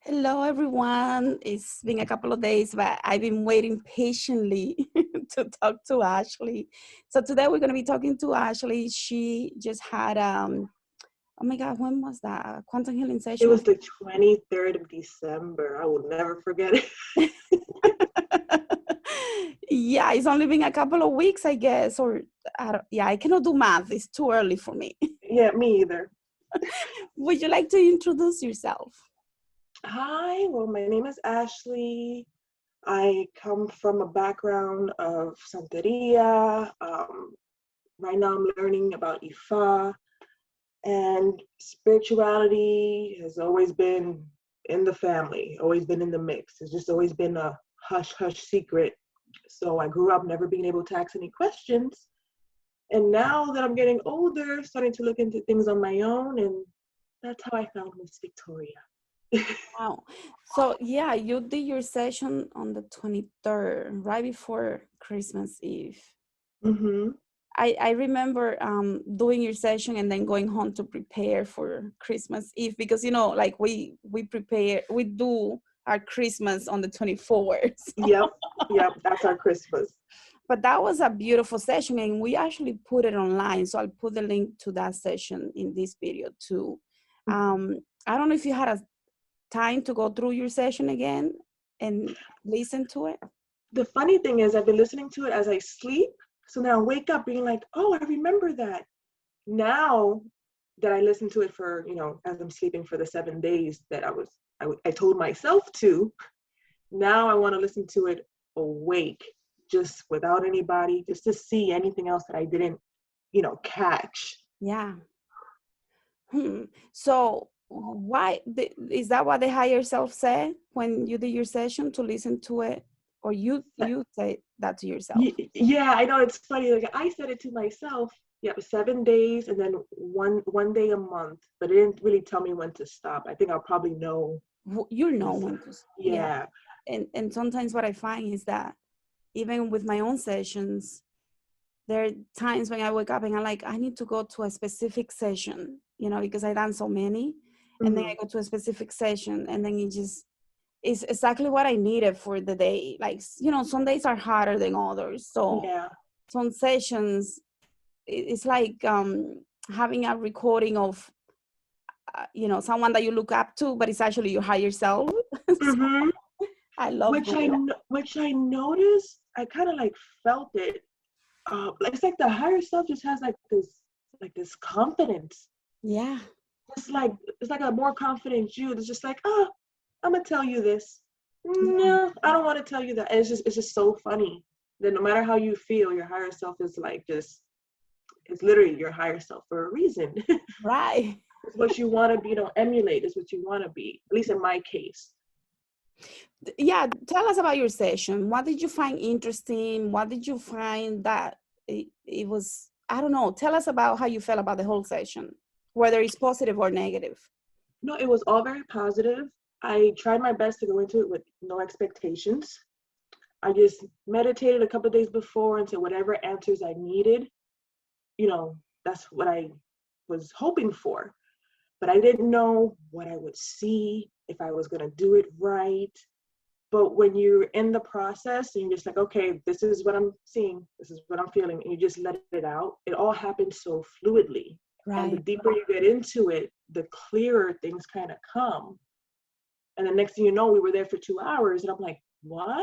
Hello, everyone. It's been a couple of days, but I've been waiting patiently to talk to Ashley. So today we're going to be talking to Ashley. She just had, oh my God, when was that? A quantum healing It session. was the 23rd of December. I will never forget it. Yeah, it's only been a couple of weeks, I guess. Or, yeah, I cannot do math. It's too early for me. Yeah, me either. Would you like to introduce yourself? Hi, well, my name is Ashley. I come from a background of Santeria. Right now I'm learning about Ifa, and spirituality has always been in the family, always been in the mix. It's just always been a hush hush secret. So I grew up never being able to ask any questions. And now that I'm getting older, starting to look into things on my own, and that's how I found Miss Victoria. Wow. So yeah, you did your session on the 23rd, right before Christmas Eve. Mm-hmm. I remember doing your session and then going home to prepare for Christmas Eve because like we do our Christmas on the 24th. Yep, that's our Christmas. But that was a beautiful session and we actually put it online. So I'll put the link to that session in this video too. I don't know if you had a time to go through your session again and listen to it. The funny thing is, I've been listening to it as I sleep. So now I wake up being like, oh, I remember that. Now that I listen to it for, as I'm sleeping for the 7 days that I told myself to, now I want to listen to it awake, just without anybody, just to see anything else that I didn't, catch. Yeah. So why is that what the higher self said when you did your session to listen to it, or you say that to yourself? Yeah, I know, it's funny. Like I said it to myself. Yeah, 7 days and then one day a month, but it didn't really tell me when to stop. I think I'll probably know. You know when to. Yeah. Yeah. And sometimes what I find is that even with my own sessions, there are times when I wake up and I'm like, I need to go to a specific session, because I done so many. And then I go to a specific session and then it just is exactly what I needed for the day. Like, some days are harder than others. So Yeah. some sessions, it's like having a recording of, someone that you look up to, but it's actually your higher self. Mm-hmm. So I love doing that. Which I noticed, I kind of like felt it. It's like the higher self just has like this confidence. Yeah. It's like a more confident you. It's just like, oh, I'm gonna tell you this. No, I don't want to tell you that. And it's just so funny that no matter how you feel, your higher self is like just, it's literally your higher self for a reason. Right. It's what you want to be, emulate is what you want to be, at least in my case. Yeah, tell us about your session. What did you find interesting? What did you find that it was, I don't know, tell us about how you felt about the whole session, whether it's positive or negative. No, it was all very positive. I tried my best to go into it with no expectations. I just meditated a couple of days before and said whatever answers I needed, that's what I was hoping for. But I didn't know what I would see, if I was going to do it right. But when you're in the process and you're just like, okay, this is what I'm seeing, this is what I'm feeling, and you just let it out, it all happens so fluidly. Right. And the deeper you get into it, the clearer things kind of come. And the next thing you know, we were there for 2 hours, and I'm like, what?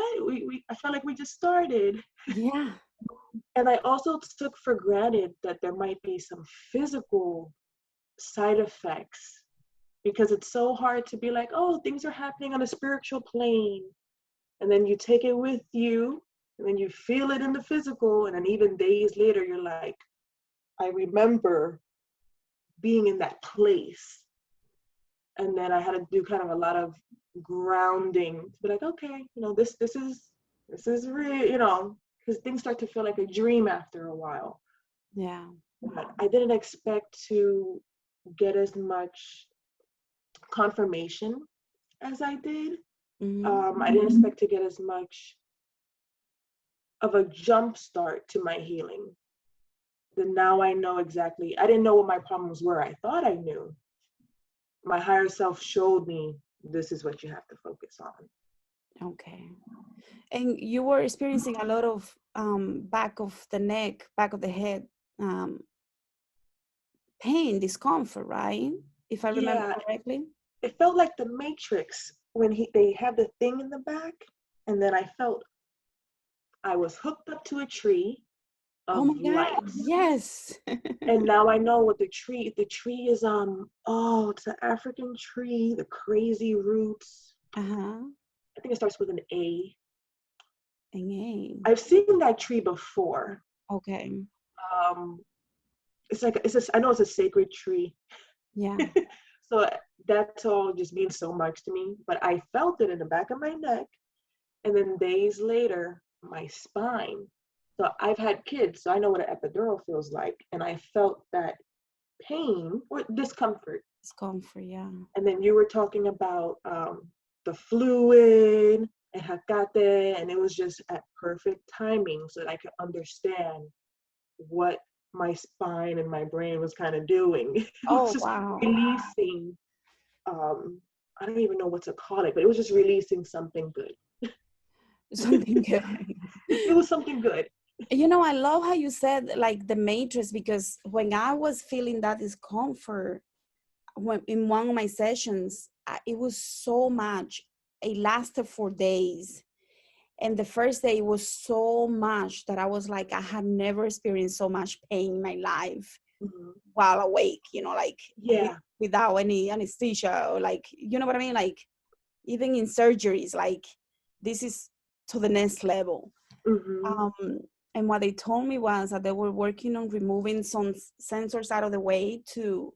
I felt like we just started. Yeah. And I also took for granted that there might be some physical side effects, because it's so hard to be like, oh, things are happening on a spiritual plane, and then you take it with you, and then you feel it in the physical, and then even days later you're like, I remember being in that place. And then I had to do kind of a lot of grounding to be like, okay, this is real, because things start to feel like a dream after a while. Yeah. But I didn't expect to get as much confirmation as I did. I didn't expect to get as much of a jump start to my healing. Then now I know exactly. I didn't know what my problems were. I thought I knew. My higher self showed me this is what you have to focus on. Okay. And you were experiencing a lot of back of the neck, back of the head, um, pain, discomfort, right? If I remember Yeah, correctly. it felt like the Matrix when they have the thing in the back, and then I felt I was hooked up to a tree Oh of my God. lights. Yes. And now I know what the tree is, oh, it's an African tree, the crazy roots. Uh-huh. I think it starts with an A. And aim. I've seen that tree before. Okay. Um, I know it's a sacred tree. Yeah. So that's all just means so much to me. But I felt it in the back of my neck, and then days later, my spine. So I've had kids, so I know what an epidural feels like. And I felt that pain or discomfort. Discomfort, yeah. And then you were talking about the fluid and hakate, and it was just at perfect timing so that I could understand what my spine and my brain was kind of doing. It was Oh, just wow. releasing, I don't even know what to call it, but it was just releasing something good. Something good. It was something good. You know, I love how you said like the matrix, because when I was feeling that discomfort when in one of my sessions, it was so much. It lasted for days. And the first day was so much that I was like, I had never experienced so much pain in my life Mhm. while awake, you know, like Yeah. without any anesthesia or like, you know what I mean? Like even in surgeries, like this is to the next level. Hmm. Um, and what they told me was that they were working on removing some sensors out of the way to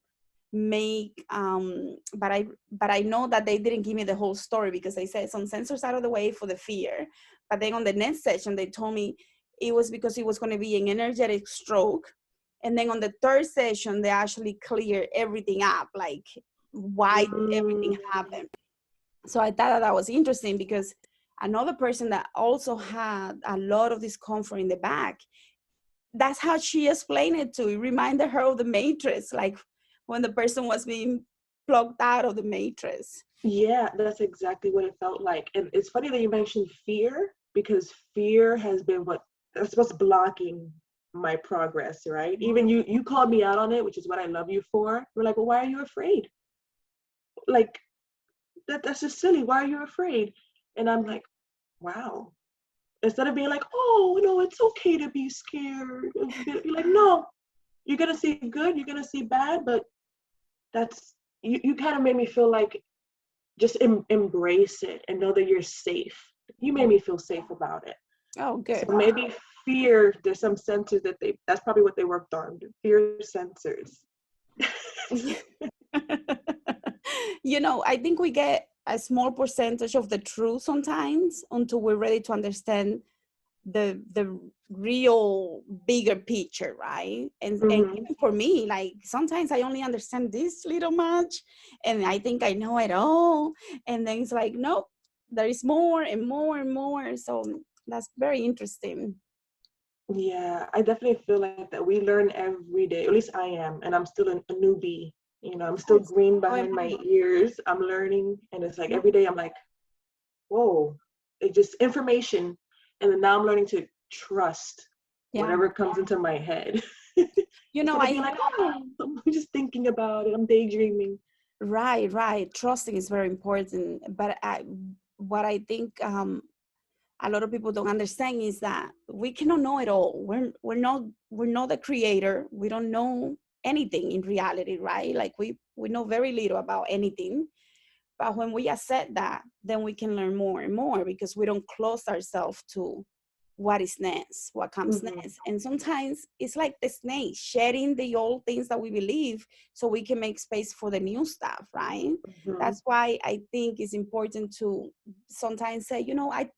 make but I know that they didn't give me the whole story, because they said some sensors out of the way for the fear, but then on the next session they told me it was because it was going to be an energetic stroke, and then on the third session they actually cleared everything up, like why did everything happen. So I thought that was interesting, because another person that also had a lot of discomfort in the back, that's how she explained it to. It reminded her of the matrix, like when the person was being plucked out of the matrix. Yeah, that's exactly what it felt like. And it's funny that you mentioned fear, because fear has been that's what's blocking my progress, right? Even you called me out on it, which is what I love you for. We're like, well, why are you afraid? Like that's just silly. Why are you afraid? And I'm like, wow. Instead of being like, oh no, it's okay to be scared. You're like, no, you're gonna see good, you're gonna see bad, but that's you kind of made me feel like just embrace it and know that you're safe. You made me feel safe about it. Oh, So good. maybe fear, there's some sensors that's probably what they worked on, fear sensors. You know, I think we get a small percentage of the truth sometimes until we're ready to understand the real bigger picture, right? And Mm-hmm. even for me, like sometimes I only understand this little much and I think I know it all, and then it's like nope, there is more and more and more. So that's very interesting. Yeah, I definitely feel like that we learn every day. At least I am, and I'm still a newbie. You know, I'm still Yes. green So am behind my I. ears. I'm learning, and it's like Yeah. every day I'm like, whoa, it just information. And then now I'm learning to trust Yeah. whatever comes into my head. You know, Instead of I being like, oh, I'm just thinking about it. I'm daydreaming. right. Trusting is very important. But what I think a lot of people don't understand is that we cannot know it all. We're not the creator. We don't know anything in reality, right? Like we know very little about anything. But when we accept that, then we can learn more and more, because we don't close ourselves to what is next, what comes Mm-hmm. next. And sometimes it's like the snake shedding the old things that we believe so we can make space for the new stuff, right? Mm-hmm. That's why I think it's important to sometimes say, you know, I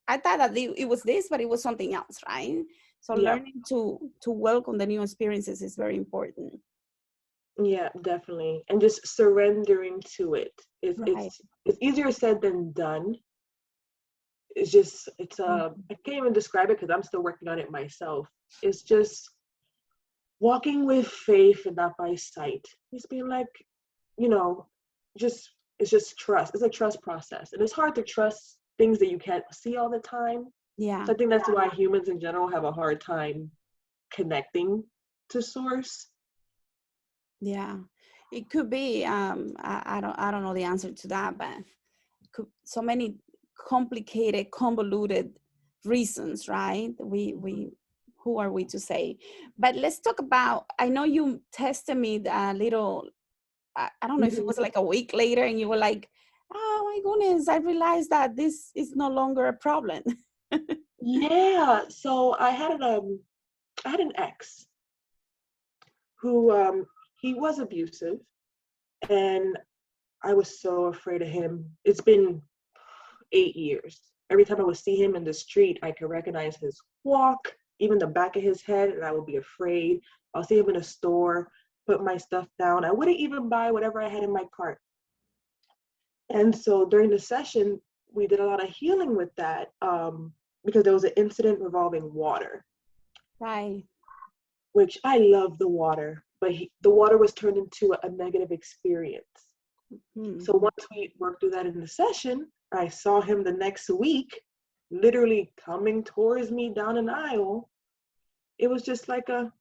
thought that it was this, but it was something else, right? So Yeah, learning to welcome the new experiences is very important. yeah, definitely. And just surrendering to it. It's Right. it's it's easier said than done. It's just I can't even describe it because I'm still working on it myself. It's just walking with faith and not by sight. It's being like, you know, just it's just trust. It's a trust process. And it's hard to trust things that you can't see all the time. Yeah. So I think that's why humans in general have a hard time connecting to source. Yeah. It could be, I don't know the answer to that, but so many complicated, convoluted reasons, right? We who are we to say? But let's talk about, I know you tested me a little, I don't know if it was like a week later, and you were like, oh my goodness, I realized that this is no longer a problem. Yeah. So I had an ex who he was abusive, and I was so afraid of him. It's been 8 years. Every time I would see him in the street, I could recognize his walk, even the back of his head, and I would be afraid. I'll see him in a store, put my stuff down. I wouldn't even buy whatever I had in my cart. And so during the session, we did a lot of healing with that because there was an incident revolving water, Right. which I love the water, but the water was turned into a negative experience. So once we worked through that in the session, I saw him the next week, literally coming towards me down an aisle. It was just like a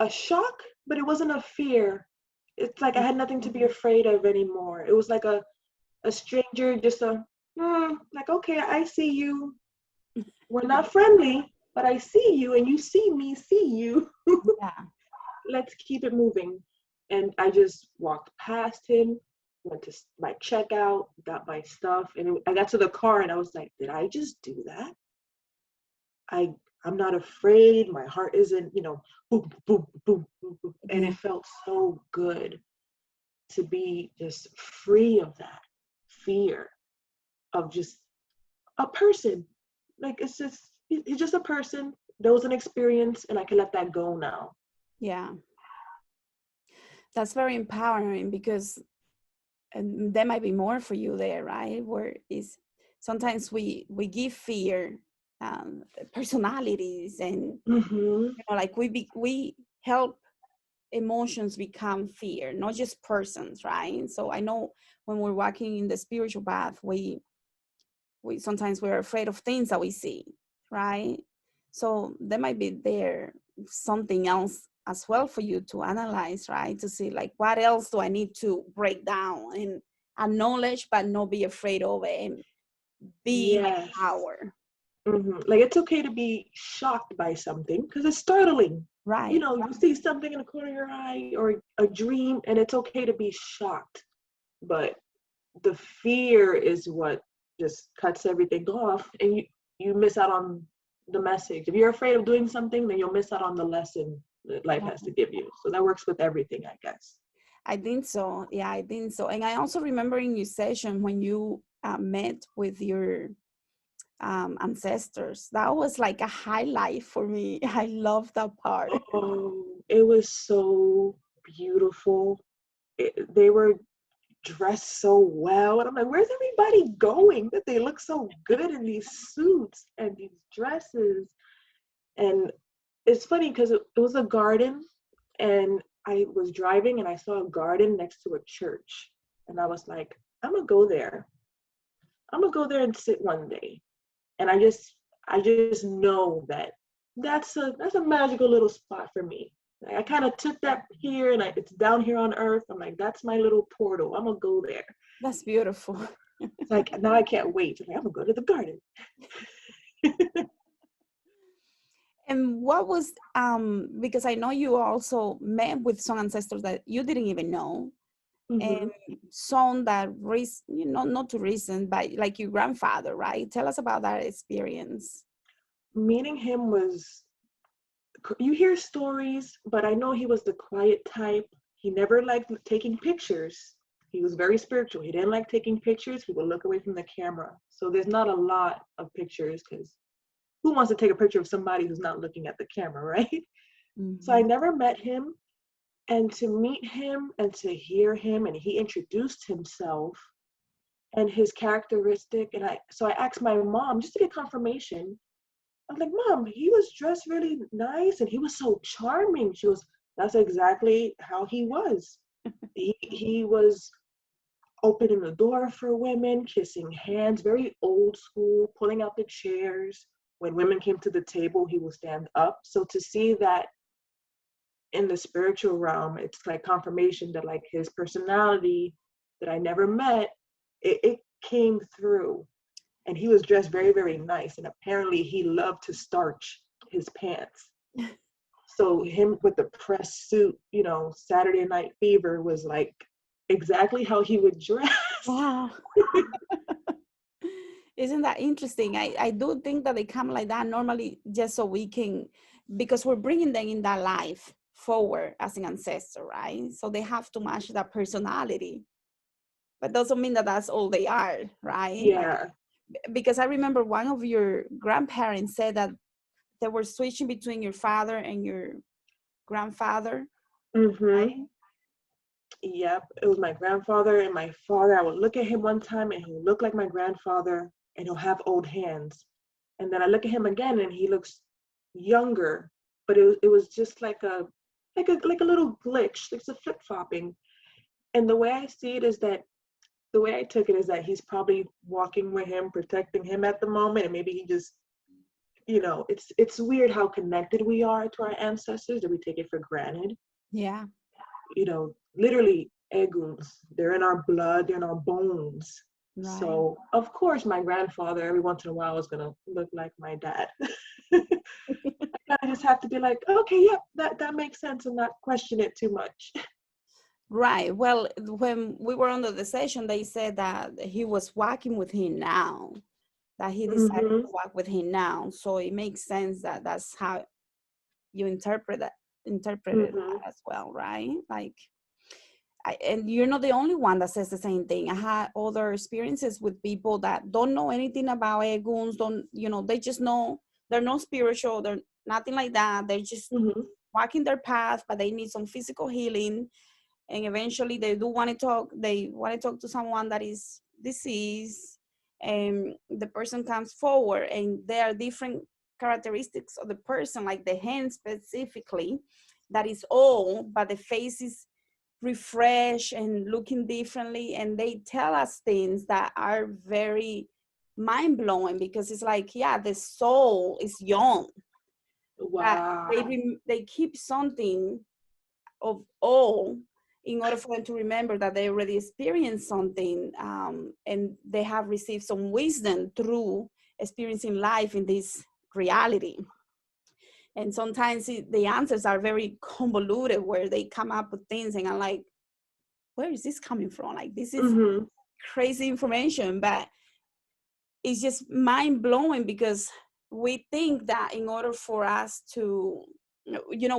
shock, but it wasn't a fear. It's like I had nothing to be afraid of anymore. It was like a stranger, just like, okay, I see you. We're not friendly, but I see you, and you see me see you. Yeah. Let's keep it moving. And I just walked past him, went to my checkout, got my stuff, and I got to the car, and I was like, did I just do that? I'm not afraid. My heart isn't, boom, boom, boom, boom, boom. And Yeah. it felt so good to be just free of that fear of just a person. Like, he's just a person. There was an experience, and I can let that go now. Yeah. That's very empowering, because there might be more for you there, right? Where is sometimes we give fear personalities, and like we help emotions become fear, not just persons, right? So I know when we're walking in the spiritual path, we sometimes we're afraid of things that we see, right? So there might be there something else as well for you to analyze, right? To see like, what else do I need to break down and acknowledge, but not be afraid of it, and be my Yes. power. Like, it's okay to be shocked by something because it's startling. Right. You see something in the corner of your eye or a dream, and it's okay to be shocked. But the fear is what just cuts everything off, and you miss out on the message. If you're afraid of doing something, then you'll miss out on the lesson that life has to give you. So that works with everything, I guess. I think so. Yeah, I think so. And I also remember in your session when you met with your ancestors. That was like a highlight for me. I love that part. Oh, it was so beautiful. They were dressed so well, and I'm like, where's everybody going that they look so good in these suits and these dresses? And it's funny because it was a garden, and I was driving and I saw a garden next to a church, and I was like, I'm gonna go there and sit one day. And I just know that that's a magical little spot for me. Like, I kind of took that here, and it's down here on earth. I'm like, that's my little portal. I'm gonna go there. That's beautiful. It's like, now I can't wait. I'm gonna go to the garden. And what was because I know you also met with some ancestors that you didn't even know, and some that not to reason, but like your grandfather, right? Tell us about that experience. Meeting him was, you hear stories, but I know he was the quiet type. He never liked taking pictures. He was very spiritual. He didn't like taking pictures. He would look away from the camera. So there's not a lot of pictures, because who wants to take a picture of somebody who's not looking at the camera, right? So I never met him. And to meet him and to hear him, and he introduced himself and his characteristic. And so I asked my mom just to get confirmation. I was like, Mom, he was dressed really nice and he was so charming. She was, that's exactly how he was. He was opening the door for women, kissing hands, very old school, pulling out the chairs. When women came to the table, he will stand up. So to see that in the spiritual realm, it's like confirmation that like his personality that I never met, it came through. And he was dressed very, very nice. And apparently he loved to starch his pants. So him with the press suit, you know, Saturday Night Fever was like exactly how he would dress. Wow. Isn't that interesting? I do think that they come like that normally just so we can, because we're bringing them in that life forward as an ancestor, right? So they have to match that personality. But doesn't mean that that's all they are, right? Like, Yeah. because I remember one of your grandparents said that they were switching between your father and your grandfather, Mm-hmm. right? Yep. It was my grandfather and my father. I would look at him one time and he would look like my grandfather and he'll have old hands. And then I look at him again and he looks younger. But it was just like a little glitch. It's a flip-flopping. And the way I see it is that the way I took it is that he's probably walking with him, protecting him at the moment, and maybe he just, you know, it's weird how connected we are to our ancestors that we take it for granted. Yeah, You know, literally eguns, they're in our blood, they're in our bones. right. So of course my grandfather every once in a while was gonna look like my dad. I just have to be like, okay, yep, that makes sense and not question it too much. Right. Well, when we were under the session, they said that he was walking with him now, that he decided Mm-hmm. to walk with him now. So it makes sense that that's how you interpreted Mm-hmm. that as well, right? Like, and you're not the only one that says the same thing. I had other experiences with people that don't know anything about eguns, don't, they just know they're not spiritual, they're nothing like that. They're just Mm-hmm. walking their path, but they need some physical healing. And eventually they want to talk to someone that is deceased, and the person comes forward and there are different characteristics of the person, like the hand specifically, that is old, but the face is refreshed and looking differently, and they tell us things that are very mind-blowing, because it's like, yeah, the soul is young, but Wow. they keep something of all in order for them to remember that they already experienced something, and they have received some wisdom through experiencing life in this reality. And sometimes the answers are very convoluted, where they come up with things and I'm like, where is this coming from? Like, this is Mm-hmm. crazy information, but it's just mind blowing, because we think that in order for us to,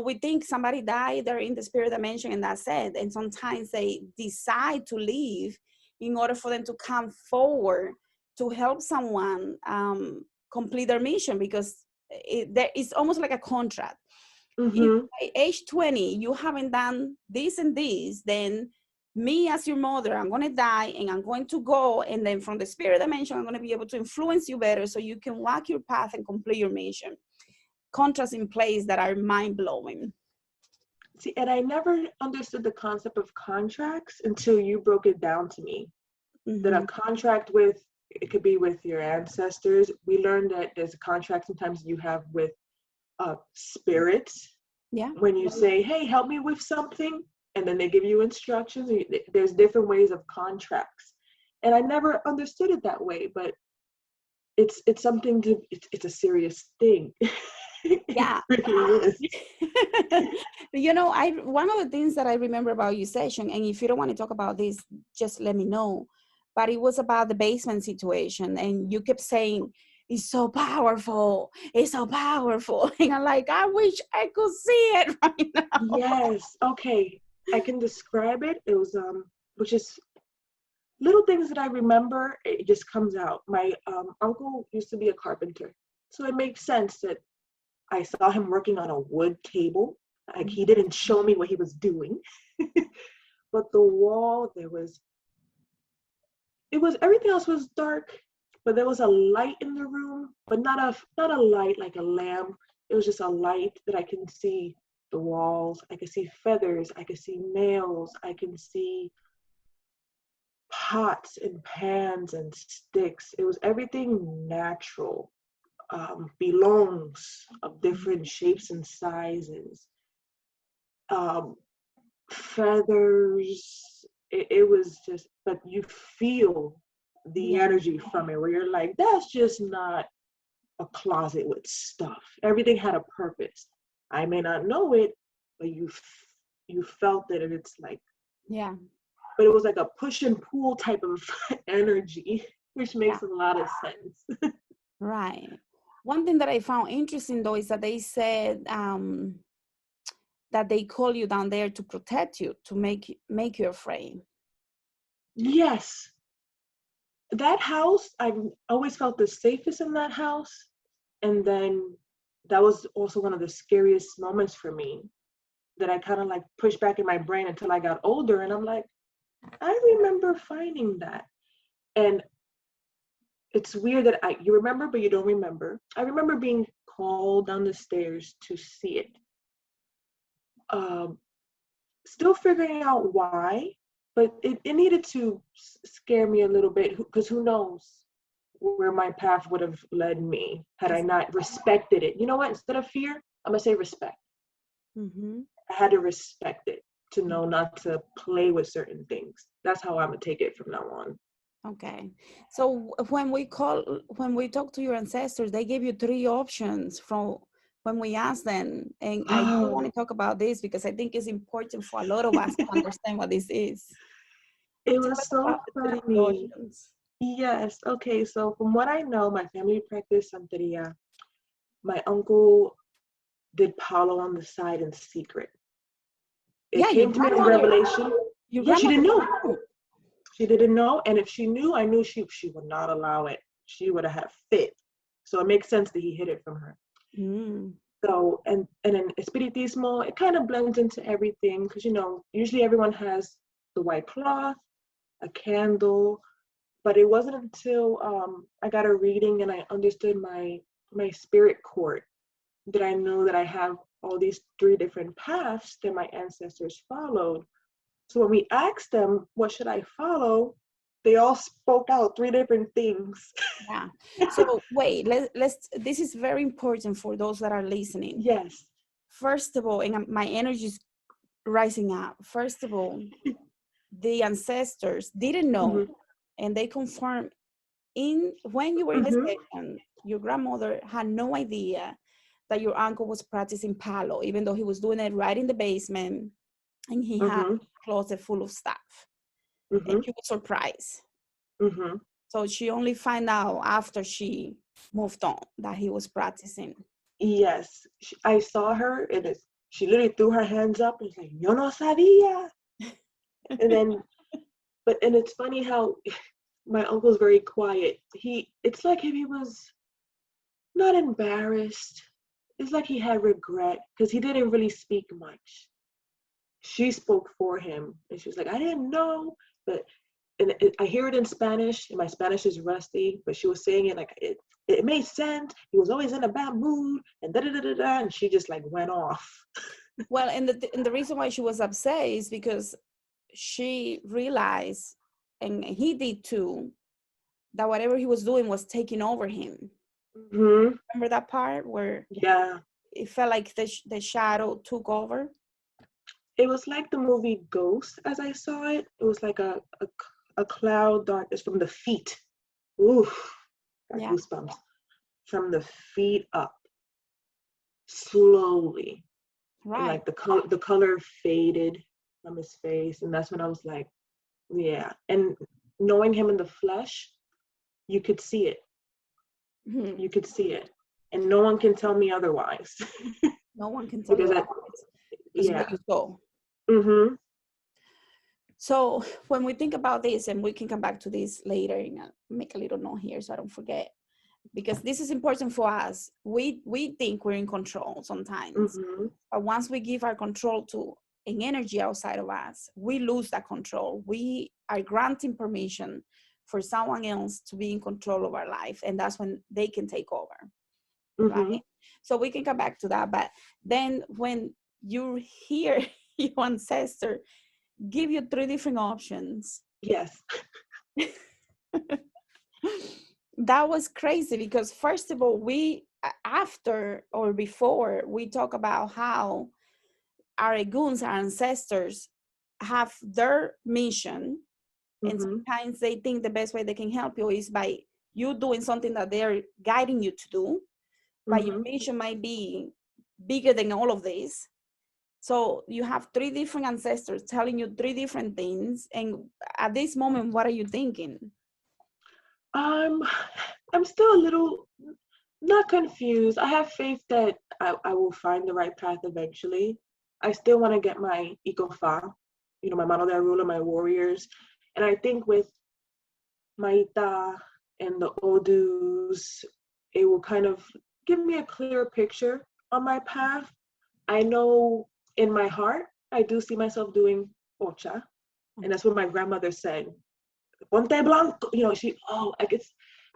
we think somebody died, they're in the spirit dimension and that's it. And sometimes they decide to leave in order for them to come forward to help someone complete their mission, because it's almost like a contract. If Mm-hmm. by age 20 you haven't done this and this, then me as your mother, I'm going to die and I'm going to go, and then from the spirit dimension I'm going to be able to influence you better so you can walk your path and complete your mission. Contracts in place that are mind-blowing. See, and I never understood the concept of contracts until you broke it down to me. That a Mm-hmm. contract with, it could be with your ancestors. We learned that there's a contract sometimes you have with spirits. Yeah. When you say, hey, help me with something, and then they give you instructions, there's different ways of contracts. And I never understood it that way, but it's something to, it's a serious thing. It Yeah. really is. I one of the things that I remember about your session, and if you don't want to talk about this, just let me know. But it was about the basement situation, and you kept saying, "It's so powerful. It's so powerful." And I'm like, I wish I could see it right now. Yes. Okay. I can describe it. It was which is little things that I remember. It just comes out. My uncle used to be a carpenter, so it makes sense that I saw him working on a wood table. Like he didn't show me what he was doing, but the wall it was everything else was dark, but there was a light in the room, but not a light like a lamp. It was just a light that I can see the walls. I could see feathers. I could see nails. I can see pots and pans and sticks. It was everything natural. Belongs of different shapes and sizes. Um, Feathers. It was just, but you feel the Yeah. energy from it where you're like, that's just not a closet with stuff. Everything had a purpose. I may not know it, but you felt it, and it's like, Yeah. but it was like a push and pull type of energy, which Yeah. makes a lot of sense. Right. One thing that I found interesting though is that they said that they call you down there to protect you, to make you afraid. Yes, that house, I've always felt the safest in that house. And then that was also one of the scariest moments for me, that I kind of like pushed back in my brain until I got older. And I'm like, I remember finding that. And it's weird that you remember, but you don't remember. I remember being called down the stairs to see it. Um, Still figuring out why, but it needed to scare me a little bit, because who knows where my path would have led me had I not respected it. You know what? Instead of fear, I'm gonna say respect. Mm-hmm. I had to respect it to know not to play with certain things. That's how I'm gonna take it from now on. Okay. So when we talk to your ancestors, they gave you three options from when we asked them. And I do want Oh, to talk about this because I think it's important for a lot of us to understand what this is. it Tell was us about so the three funny. options. Yes. Okay. So from what I know, my family practiced Santeria. My uncle did Palo on the side in secret. It Yeah, your came to me in grandmother, revelation. your Yeah, she grandmother didn't know. didn't know. She didn't know. And if she knew, I knew she would not allow it. She would have had a fit. So it makes sense that he hid it from her. Mm, So, and in Espiritismo, it kind of blends into everything, because, usually everyone has the white cloth, a candle, but it wasn't until I got a reading and I understood my spirit court that I know that I have all these three different paths that my ancestors followed. So when we asked them, what should I follow? They all spoke out three different things. yeah. So wait, let's. This is very important for those that are listening. Yes. First of all, and my energy is rising up. First of all, the ancestors didn't know, Mm-hmm. and they confirmed in when you were in the Mm-hmm. session, your grandmother had no idea that your uncle was practicing palo, even though he was doing it right in the basement, and he had Mm-hmm. a closet full of stuff, and Mm-hmm. she was surprised. Mm-hmm. So she only found out after she moved on that he was practicing. Yes. I saw her, and she literally threw her hands up and was like, "Yo no sabía." And then, and it's funny how my uncle's very quiet. It's like if he was not embarrassed. It's like he had regret, because he didn't really speak much. She spoke for him, and she was like, "I didn't know," but I hear it in Spanish, and my Spanish is rusty, but she was saying it like it made sense. He was always in a bad mood, and da da da da da, and she just like went off. Well, and the reason why she was upset is because she realized, and he did too, that whatever he was doing was taking over him. Hmm. Remember that part where Yeah, it felt like the shadow took over? it was like the movie Ghost as I saw it. It was like a cloud darkness from the feet. Oof, got Yeah, goosebumps. From the feet up, slowly, and right. like the color faded from his face, and that's when I was like, yeah. And knowing him in the flesh, you could see it. Mhm. You could see it, and no one can tell me otherwise. No one can tell you Because otherwise because what yeah. you saw. Mm-hmm. So when we think about this, and we can come back to this later, and make a little note here so I don't forget, because this is important for us. We think we're in control sometimes, Mm-hmm. but once we give our control to an energy outside of us, we lose that control. We are granting permission for someone else to be in control of our life, and that's when they can take over, Mm-hmm. right? So we can come back to that. But then when you hear your ancestor give you three different options, Yes. That was crazy because first of all, after or before we talk about how our eguns, our ancestors, have their mission, and Mm-hmm. sometimes they think the best way they can help you is by you doing something that they're guiding you to do, but your Mm-hmm. mission might be bigger than all of this. So you have three different ancestors telling you three different things, and at this moment, what are you thinking? I'm I'm still a little not confused. I have faith that I will find the right path eventually. I still want to get my ikofa, my mano de ruler, my warriors. And I think with Maita and the Odus, it will kind of give me a clearer picture on my path. I know in my heart, I do see myself doing ocha. And that's what my grandmother said. Ponte blanco,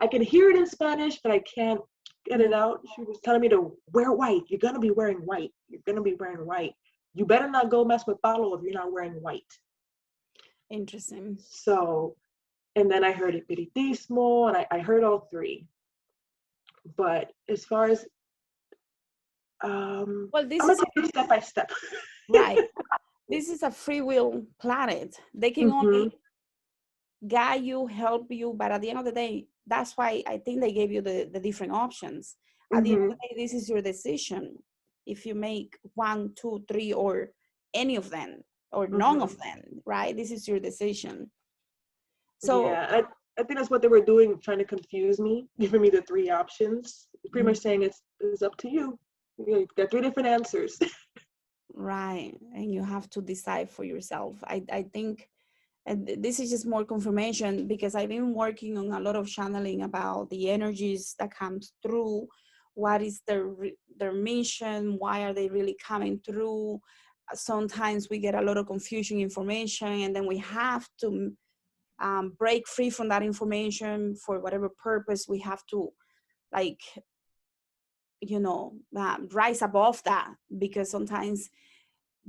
I can hear it in Spanish, but I can't get Yeah, it out. She was telling me to wear white. You're gonna be wearing white. You're gonna be wearing white. You better not go mess with Paulo if you're not wearing white. interesting. So, and then I heard Espiritismo, and I heard all three. But as far as Well, I'm gonna take it step by step. right. This is a free will planet. They can Mm-hmm. only guide you, help you, but at the end of the day, that's why I think they gave you the different options. At the end Mm-hmm. of the day, this is your decision. If you make one, two, three, or any of them, or none Mm-hmm. of them, right? This is your decision. So, Yeah, I think that's what they were doing, trying to confuse me, giving me the three options. Pretty much saying it's up to you. You got three different answers. right, and you have to decide for yourself. I think, and this is just more confirmation because I've been working on a lot of channeling about the energies that comes through, what is their mission, why are they really coming through. Sometimes we get a lot of confusion information, and then we have to break free from that information for whatever purpose. We have to, like, rise above that, because sometimes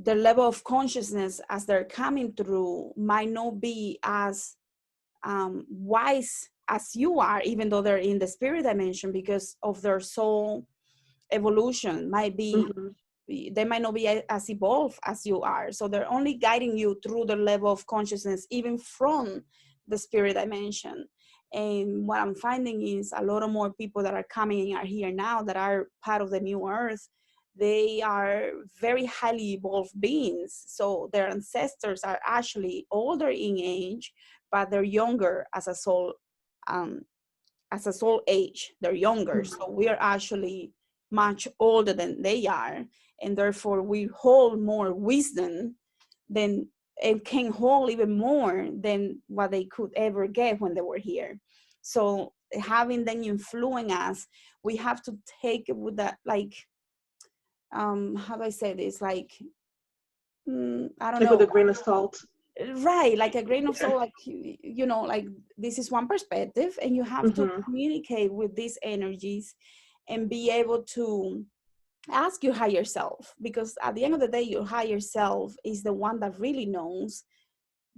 the level of consciousness as they're coming through might not be as wise as you are, even though they're in the spirit dimension, because of their soul evolution might be, Mm-hmm. they might not be as evolved as you are. So they're only guiding you through the level of consciousness, even from the spirit dimension. And what I'm finding is a lot of more people that are coming and are here now that are part of the new earth. They are very highly evolved beings. So their ancestors are actually older in age, but they're younger um, as a soul age. They're younger. Mm-hmm. So we are actually much older than they are. And therefore we hold more wisdom than, and can hold even more than what they could ever get when they were here. So having them influence us, we have to take it with that, like, how do I say this? Like, I don't Like with know. a grain of salt. Right, like a grain of salt, like, like, this is one perspective, and you have to Mm-hmm. communicate with these energies and be able to ask your higher self, because at the end of the day, your higher self is the one that really knows,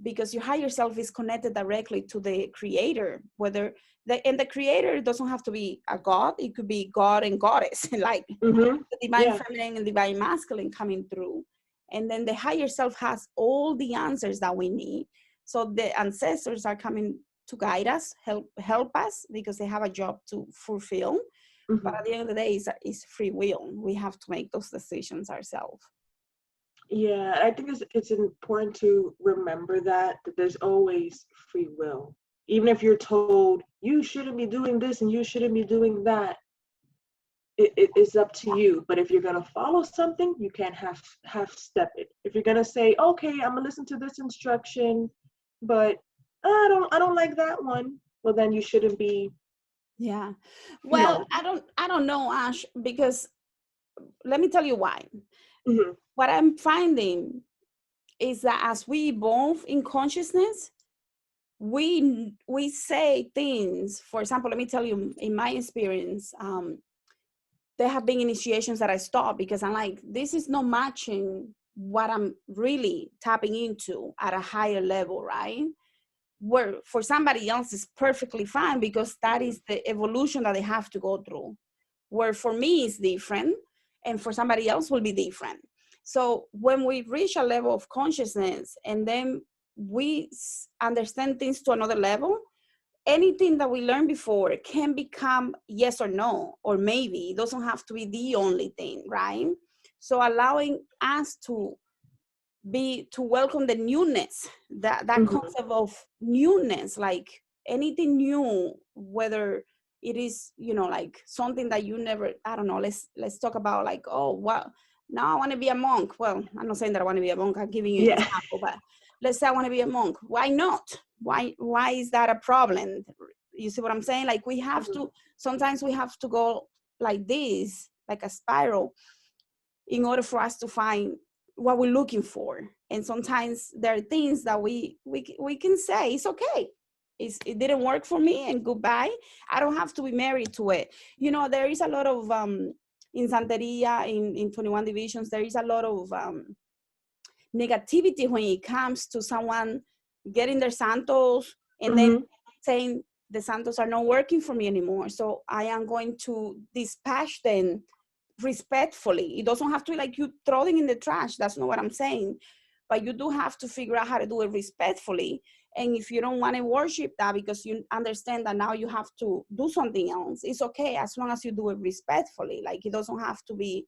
because your higher self is connected directly to the creator. And the creator doesn't have to be a god, it could be god and goddess, like Mm-hmm. the divine Yeah. feminine and divine masculine coming through. And then the higher self has all the answers that we need. So the ancestors are coming to guide us, help us, because they have a job to fulfill. But Mm-hmm. at the end of the day, it's free will. We have to make those decisions ourselves. Yeah, I think it's important to remember that there's always free will. Even if you're told you shouldn't be doing this and you shouldn't be doing that, it's up to you. But if you're gonna follow something, you can't half step it. If you're gonna say, okay, I'm gonna listen to this instruction, but I don't like that one, well then you shouldn't be, Yeah. you Well, know. I don't know, Ash, because let me tell you why. Mm-hmm. What I'm finding is that as we evolve in consciousness, we say things. For example, let me tell you, in my experience, there have been initiations that I stopped because I'm like, this is not matching what I'm really tapping into at a higher level, right? where for somebody else is perfectly fine because that is the evolution that they have to go through. Where for me is different and for somebody else will be different. So when we reach a level of consciousness and then we understand things to another level, anything that we learned before can become yes or no, or maybe. It doesn't have to be the only thing, right? So allowing us to welcome the newness, that concept of newness, like anything new, whether it is, like something that you never, I don't know, let's talk about like, oh, well, now I want to be a monk. Well, I'm not saying that I want to be a monk, I'm giving you an example, but let's say I want to be a monk. Why not? Why is that a problem? You see what I'm saying? Like we have to, sometimes we have to go like this, like a spiral, in order for us to find what we're looking for. And sometimes there are things that we can say it's okay, it didn't work for me and goodbye. I don't have to be married to it. There is a lot of in Santeria, in 21 divisions, there is a lot of negativity when it comes to someone getting their santos and then saying the santos are not working for me anymore, so I am going to dispatch them respectfully. It doesn't have to be like you throw them in the trash. That's not what I'm saying. But you do have to figure out how to do it respectfully. And if you don't want to worship that because you understand that now you have to do something else, it's okay as long as you do it respectfully. Like it doesn't have to be,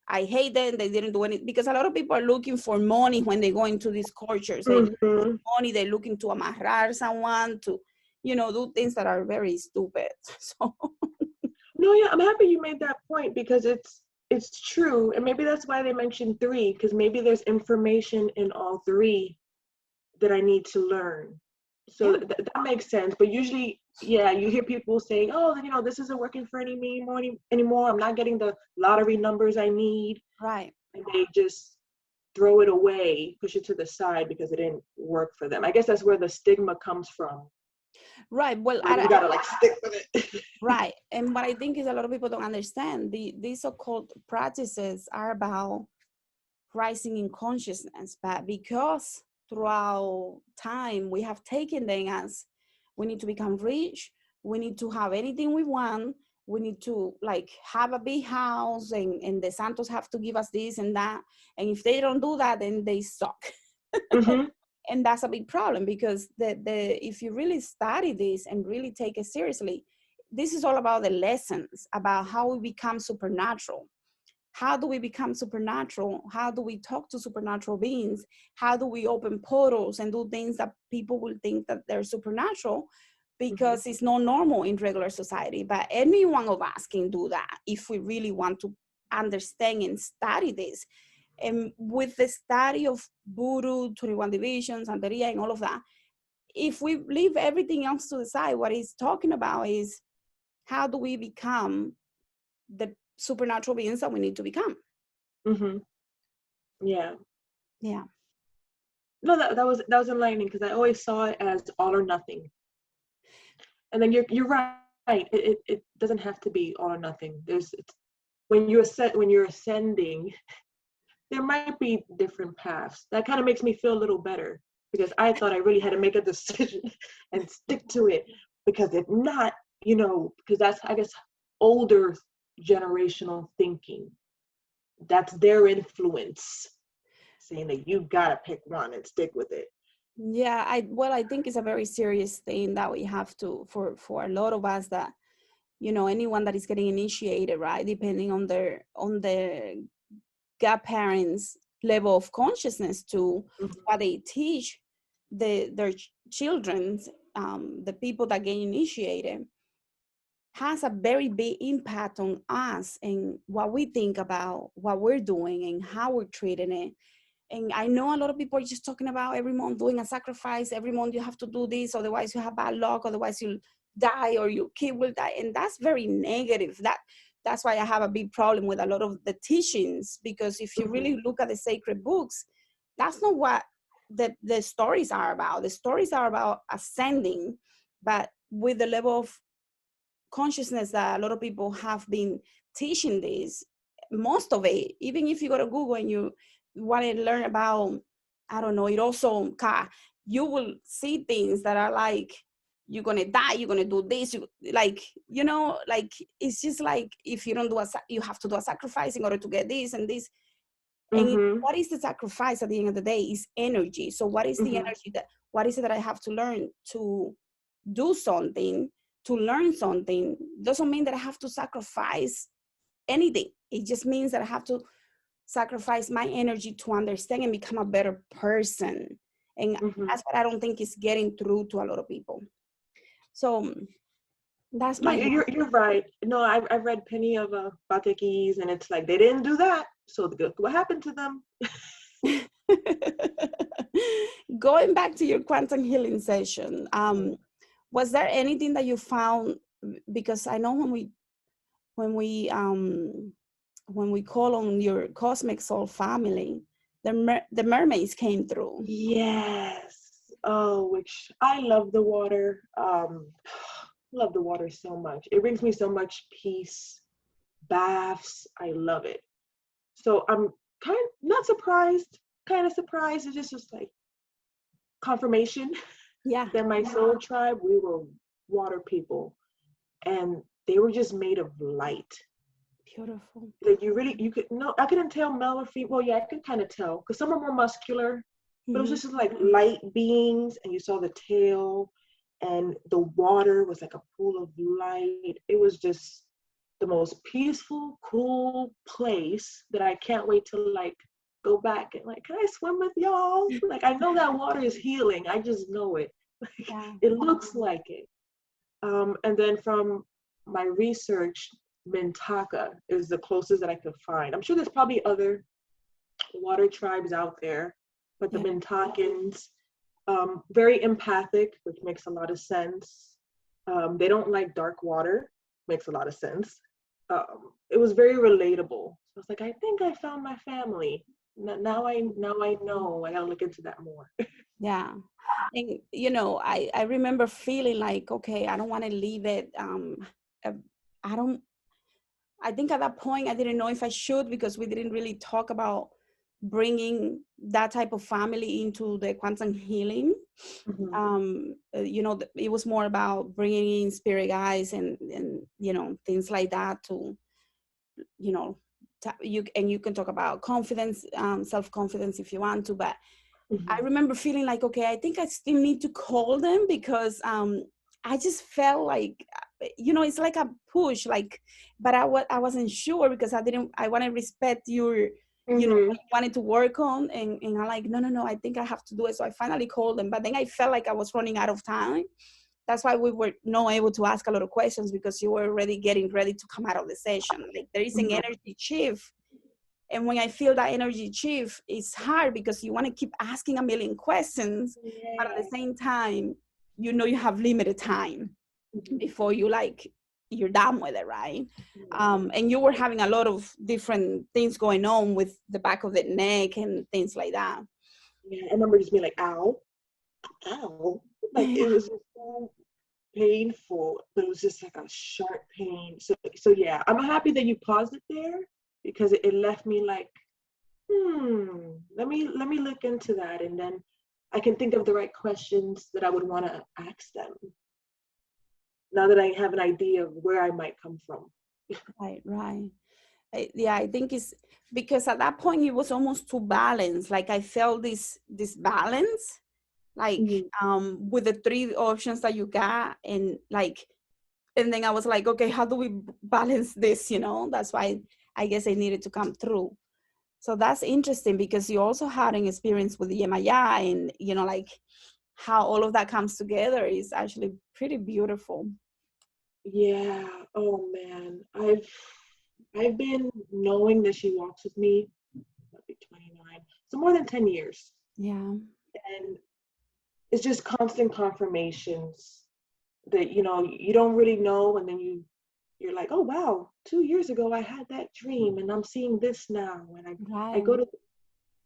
I hate them, they didn't do anything. Because a lot of people are looking for money when they go into these cultures. They money, they're looking to amarrar someone, to, do things that are very stupid. So no, yeah, I'm happy you made that point because it's true. And maybe that's why they mentioned 3, because maybe there's information in all 3 that I need to learn. So that makes sense. But usually, yeah, you hear people saying, oh, this isn't working for anymore. I'm not getting the lottery numbers I need. Right. And they just throw it away, push it to the side because it didn't work for them. I guess that's where the stigma comes from. Right. Well, you gotta like stick with it. Right. And what I think is a lot of people don't understand, these occult practices are about rising in consciousness, but because throughout time we have taken them as we need to become rich, we need to have anything we want, we need to like have a big house, and the santos have to give us this and that, and if they don't do that, then they suck. And that's a big problem, because the if you really study this and really take it seriously, this is all about the lessons about how we become supernatural. How do we become supernatural? How do we talk to supernatural beings? How do we open portals and do things that people will think that they're supernatural, because it's not normal in regular society? But any one of us can do that if we really want to understand and study this. And with the study of Voodoo, 21 divisions, Santeria, and all of that, if we leave everything else to the side, what he's talking about is how do we become the supernatural beings that we need to become. Yeah. Yeah. No, that was enlightening, because I always saw it as all or nothing. And then you're right. It doesn't have to be all or nothing. When you're ascending, there might be different paths. That kind of makes me feel a little better, because I thought I really had to make a decision and stick to it. Because if not, because that's, I guess, older generational thinking. That's their influence, saying that you gotta pick one and stick with it. Yeah, I think it's a very serious thing that we have to, for a lot of us, that anyone that is getting initiated, right, depending on their godparents' level of consciousness to what they teach their children, the people that get initiated, has a very big impact on us and what we think about what we're doing and how we're treating it. And I know a lot of people are just talking about every month doing a sacrifice. Every month you have to do this, otherwise you have bad luck, otherwise you'll die or your kid will die. And that's very negative. That's why I have a big problem with a lot of the teachings, because if you really look at the sacred books, that's not what the stories are about. The stories are about ascending, but with the level of consciousness that a lot of people have been teaching this, most of it, even if you go to Google and you want to learn about, I don't know, it also you will see things that are like, you're gonna die, you're gonna do this, like, you know, like, it's just like, if you don't do you have to do a sacrifice in order to get this and this. And Mhm. what is the sacrifice at the end of the day is energy. So what is the Mhm. energy that, what is it that I have to learn to do something, to learn something? Doesn't mean that I have to sacrifice anything. It just means that I have to sacrifice my energy to understand and become a better person. And Mhm. that's what I don't think is getting through to a lot of people. So that's No, my you're right. No, I've read plenty of batekis, and it's like they didn't do that. So what happened to them? going back to your quantum healing session. Mhm. Was there anything that you found? Because I know when we um, when we call on your cosmic soul family, the mermaids came through. Yes. Oh, which I love the water. Love the water so much. It brings me so much peace. Baths, I love it. So I'm kind of not surprised, kind of surprised. It's just like confirmation Yeah, that my soul tribe, we were water people, and they were just made of light. beautiful. Like you could no, I couldn't tell male or female. Well, yeah, I could kind of tell because some are more muscular, but it was Hmm. just like light beings, and you saw the tail, and the water was like a pool of light. It was just the most peaceful, cool place that I can't wait to like go back and like, can I swim with y'all? Like I know that water is healing. I just know it. Like Yeah, it looks like it. And then from my research, Mintaka is the closest that I could find. I'm sure there's probably other water tribes out there, but the yeah. Mintakans, very empathic, which makes a lot of sense. They don't like dark water, makes a lot of sense. It was very relatable. So I was like, I think I found my family. Now I know. I gotta look into that more. Yeah. And you know, I remember feeling like, okay, I don't want to leave it. Uh, I don't, I think at that point I didn't know if I should, because we didn't really talk about bringing that type of family into the quantum healing. Mhm. You know, it was more about bringing in spirit guides and you know, things like that to, you know, you, and you can talk about confidence, self-confidence if you want to, but I Mhm. remember feeling like, okay, I think I still need to call them, because I just felt like, you know, it's like a push, like, but I wasn't sure, because I want to respect your, you know, what Mhm. you wanted to work on. And I'm like, no, I think I have to do it. So I finally called them, but then I felt like I was running out of time. That's why we were not able to ask a lot of questions, because you were already getting ready to come out of the session. Like, there is an Mhm. energy shift, and when I feel that energy shift, it's hard, because you want to keep asking a million questions, but at the Yeah. same time, you know, you have limited time Mhm. before you like, you're done with it, right? Yeah. And you were having a lot of different things going on with the back of the neck and things like that. Yeah. I remember just being like, ow, ow. Like it was just so painful, but it was just like a sharp pain. So yeah, I'm happy that you paused it there because it left me like, let me look into that, and then I can think of the right questions that I would want to ask them now that I have an idea of where I might come from. Right, right. Yeah, I think it's because at that point it was almost too balanced. Like, I felt this balance, like, Mhm. with the three options that you got, and like, and then I was like, okay, how do we balance this? You know, that's why I guess I needed to come through. So that's interesting, because you also had an experience with Yemaya, and you know, like, how all of that comes together is actually pretty beautiful. Yeah. Oh man, I've been knowing that she walks with me. I'll be 29, so more than 10 years, Yeah, and it's just constant confirmations that you don't really know, and then you're like, oh wow, 2 years ago I had that dream and I'm seeing this now, and I go right. to,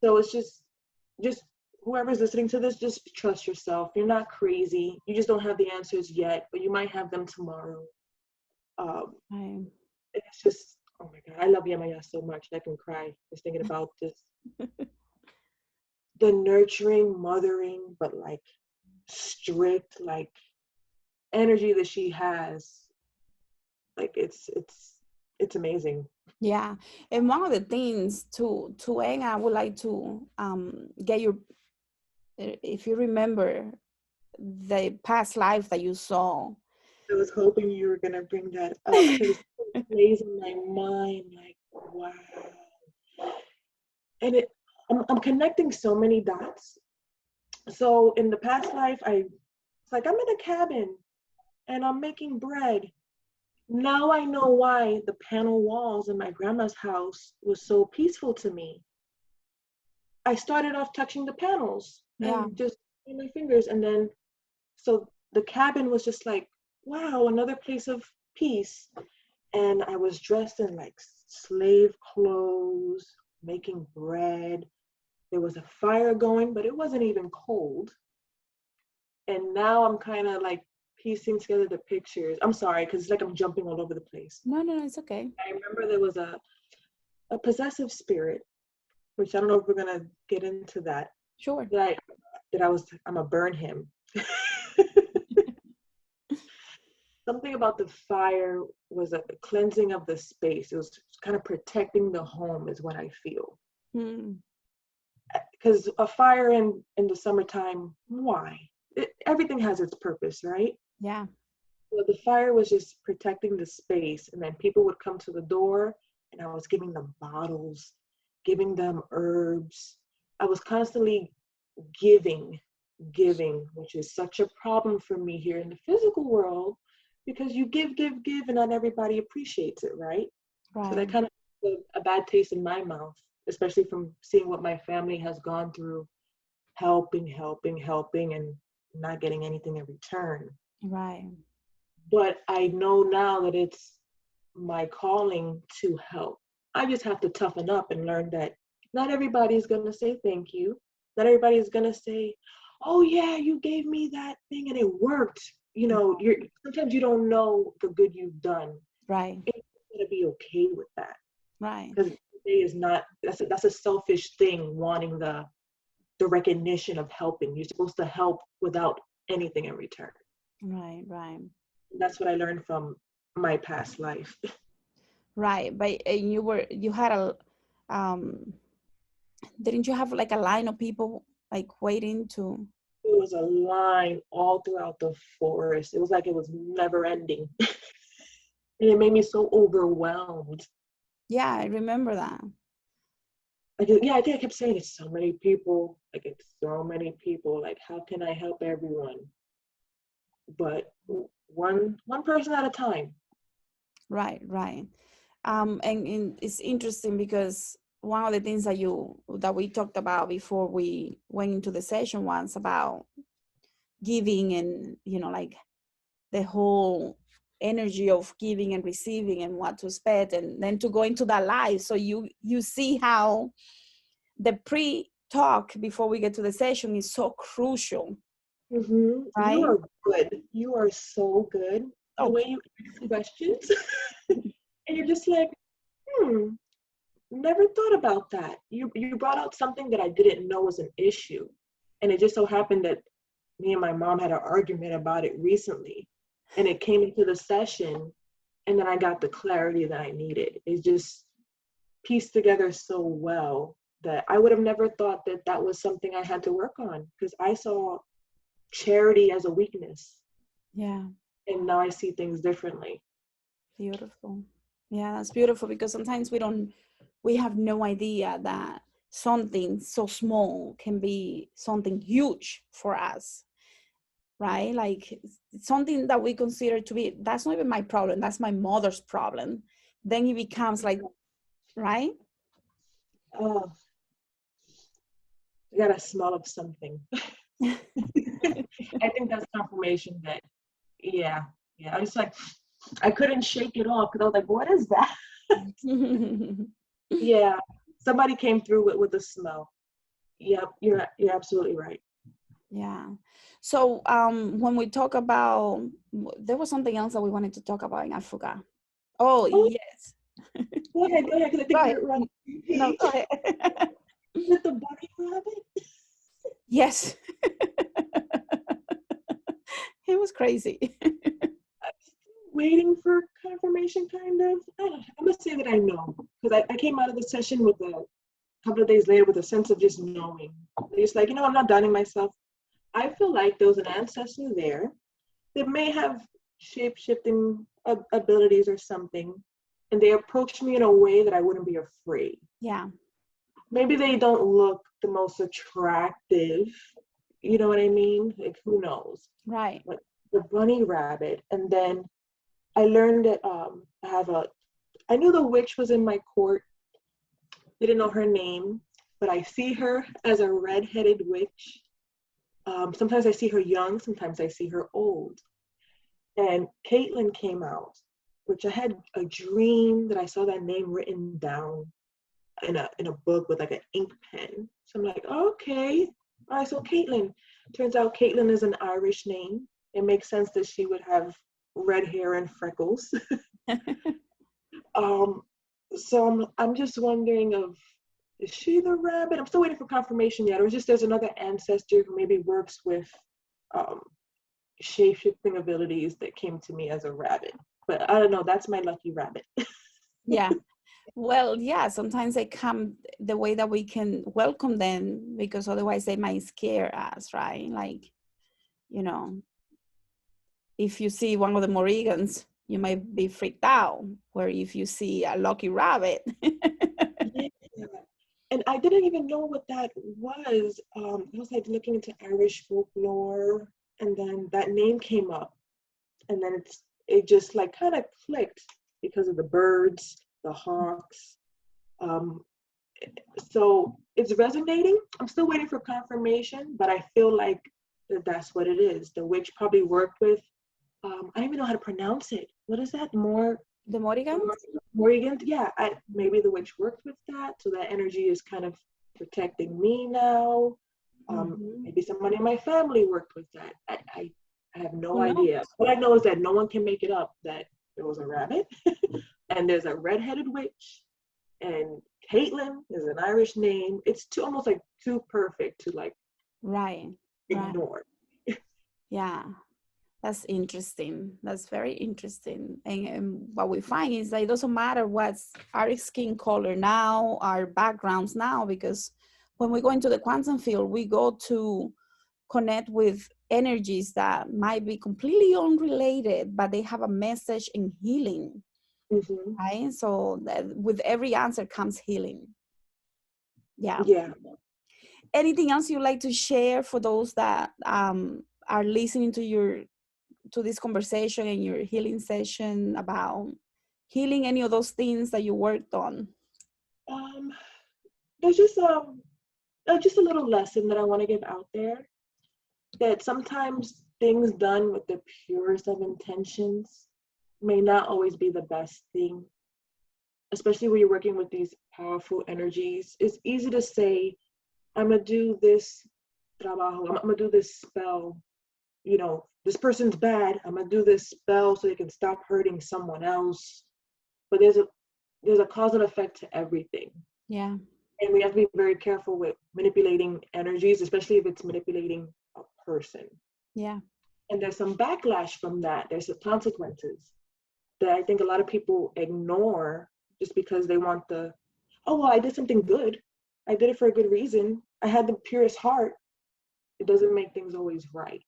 so it's just whoever's listening to this, just trust yourself. You're not crazy. You just don't have the answers yet, but you might have them tomorrow. um Right. it's just, oh my god, I love Yamaya so much I can cry just thinking about this. the nurturing, mothering, but like strict, like energy that she has, like it's amazing. Yeah, and one of the things to end, I would like to get your, if you remember the past life that you saw. I was hoping you were gonna bring that up because it plays in my mind like, wow. And I'm connecting so many dots. So in the past life, it's like I'm in a cabin and I'm making bread. Now I know why the panel walls in my grandma's house was so peaceful to me. I started off touching the panels Yeah, and just in my fingers, and then so the cabin was just like, wow, another place of peace. And I was dressed in like slave clothes, making bread. There was a fire going, but it wasn't even cold. And now I'm kind of like piecing together the pictures. I'm sorry, because it's like I'm jumping all over the place. no, no, no, it's okay. I remember there was a possessive spirit, which I don't know if we're gonna get into that. Sure. That I I'm gonna burn him. Something about the fire was a cleansing of the space. It was kind of protecting the home is what I feel. Hmm. Because a fire in the summertime, why? Everything has its purpose, right? Yeah. So the fire was just protecting the space, and then people would come to the door, and I was giving them bottles, giving them herbs. I was constantly giving, which is such a problem for me here in the physical world, because you give, and not everybody appreciates it, right? So that Right. kind of put a bad taste in my mouth, especially from seeing what my family has gone through, helping, and not getting anything in return. Right. But I know now that it's my calling to help. I just have to toughen up and learn that not everybody's going to say thank you. Not everybody's going to say, oh yeah, you gave me that thing and it worked. You know, sometimes you don't know the good you've done. Right. It's going to be okay with that, Right. because is not, that's a selfish thing, wanting the recognition of helping. You're supposed to help without anything in return. Right. Right. That's what I learned from my past life. Right. But you had a, um, didn't you have like a line of people like waiting to? It was a line all throughout the forest. It was like it was never ending. And it made me so overwhelmed. Yeah, I remember that. I think I kept saying it's so many people. Like it's so many people. Like how can I help everyone? But one person at a time. Right. Right. And it's interesting because one of the things that we talked about before we went into the session was about giving, and like the whole energy of giving and receiving and what to expect, and then to go into that live. So you see how the pre-talk before we get to the session is so crucial, You right? are good. You are so good. The Oh, way you ask questions, and you're just like, hmm, never thought about that. You brought out something that I didn't know was an issue. And it just so happened that me and my mom had an argument about it recently. And it came into the session, and then I got the clarity that I needed. It just pieced together so well that I would have never thought that that was something I had to work on, because I saw charity as a weakness. yeah, And now I see things differently. beautiful. Yeah, that's beautiful, because sometimes we have no idea that something so small can be something huge for us, right? Like something that we consider to be, that's not even my problem, that's my mother's problem. Then it becomes like, right? Oh, I got a smell of something. I think that's confirmation that, yeah, yeah. I was like, I couldn't shake it off because I was like, what is that? Yeah, somebody came through with the smell. Yep, you're absolutely right. Yeah. So when we talk about, there was something else that we wanted to talk about and I forgot. Oh, Oh, yes. go ahead, because I Go think ahead. we're on the same No, page. go ahead. With the bunny rabbit. Yes. It was crazy. I'm still waiting for confirmation, kind of. I must say that I know, because I came out of the session with a couple of days later with a sense of just knowing. It's like, I'm not doubting myself. I feel like there was an ancestor there that may have shape-shifting abilities or something, and they approached me in a way that I wouldn't be afraid. Yeah. Maybe they don't look the most attractive, you know what I mean? Like, who knows? Right. But the bunny rabbit, and then I learned that I knew the witch was in my court. Didn't know her name, but I see her as a red-headed witch. Sometimes I see her young, sometimes I see her old. And Caitlin came out, which I had a dream that I saw that name written down in a book with like an ink pen. So I'm like, okay, all right. So Caitlin, turns out Caitlin is an Irish name. It makes sense that she would have red hair and freckles. um, so I'm just wondering is she the rabbit? I'm still waiting for confirmation yet. Or just there's another ancestor who maybe works with um, shape-shifting abilities that came to me as a rabbit. But I don't know, that's my lucky rabbit. Yeah. Well, yeah, sometimes they come the way that we can welcome them, because otherwise they might scare us, right? Like, you know, if you see one of the Morigans, you might be freaked out. Where if you see a lucky rabbit. Yeah. And I didn't even know what that was. I was like looking into Irish folklore, and then that name came up, and then it just like kind of clicked because of the birds, the hawks. Um, so it's resonating. I'm still waiting for confirmation, but I feel like that's what it is. The witch probably worked with. I don't even know how to pronounce it. What is that? The Morigans? Morgan? Yeah, maybe the witch worked with that, so that energy is kind of protecting me now. Mm-hmm. Maybe somebody in my family worked with that. I have no Who knows? idea. What I know is that no one can make it up that there was a rabbit and there's a red-headed witch, and Caitlin is an Irish name. It's almost like too perfect to like Right. Right. ignore. Yeah. That's interesting. That's very interesting. And what we find is that it doesn't matter what's our skin color now, our backgrounds now, because when we go into the quantum field, we go to connect with energies that might be completely unrelated, but they have a message in healing, Mm-hmm. right? So that with every answer comes healing. Yeah. Yeah. Anything else you'd like to share for those that are listening to this conversation and your healing session, about healing any of those things that you worked on? Um, there's just a little lesson that I want to give out there, that sometimes things done with the purest of intentions may not always be the best thing, especially when you're working with these powerful energies. It's easy to say, I'm gonna do this trabajo, I'm gonna do this spell, this person's bad, I'm gonna do this spell so they can stop hurting someone else. But there's a cause and effect to everything. Yeah. And we have to be very careful with manipulating energies, especially if it's manipulating a person. Yeah. And there's some backlash from that. There's some consequences that I think a lot of people ignore just because they want oh, well, I did something good. I did it for a good reason. I had the purest heart. It doesn't make things always right.